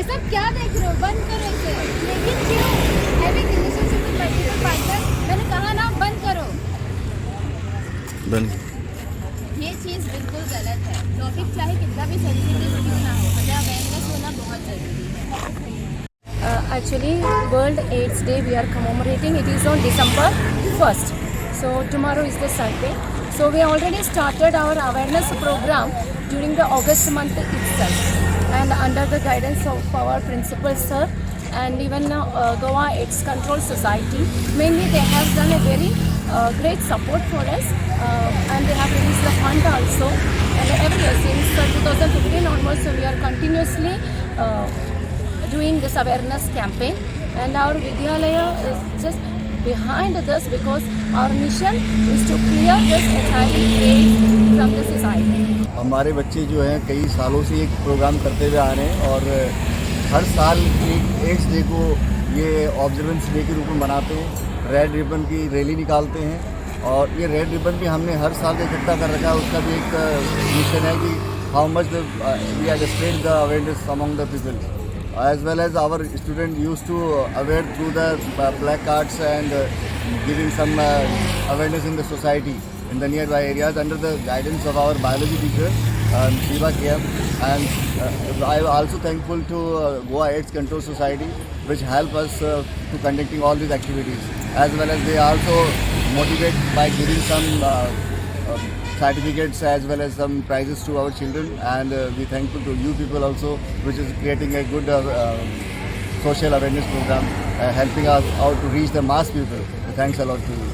ये सब क्या देख रहे हो, बंद करो इसे। लेकिन क्यों? Having relationship with multiple partner, मैंने कहा ना बंद करो। बंद। ये चीज़ बिल्कुल गलत है। टॉपिक चाहे कितना भी सेंसिटिव क्यों ना हो, मतलब अवेयरनेस होना बहुत ज़रूरी है। Actually, World AIDS Day we are commemorating. It is on December 1st. So tomorrow is the Sunday. So we already started our awareness program during the August month itself, and under the guidance of our principal sir and even Goa AIDS Control Society. Mainly they have done a very great support for us, and they have released the fund also. And every year since 2015 onwards, so we are continuously doing this awareness campaign, and our Vidyalaya is just behind this because our mission is to clear this HIV AIDS from the society. हमारे बच्चे जो हैं कई सालों से एक programme करते हुए आ रहे हैं और हर साल एक एड्स डे को ये ऑब्जर्वेंस डे के रूप में मनाते हैं। रेड रिबन की रैली निकालते हैं और ये रेड रिबन भी हमने हर साल इकट्ठा कर रखा है। उसका भी एक मिशन है कि how much we are spread the awareness among the people, as well as our student used to aware through the placards and giving some awareness in the society in the nearby areas under the guidance of our biology teacher Shiva KM. And I am also thankful to Goa AIDS Control Society, which help us to conducting all these activities, as well as they also motivate by giving some certificates as well as some prizes to our children. And we thankful to you people also, which is creating a good social awareness program, helping us out to reach the mass people. Thanks a lot to you.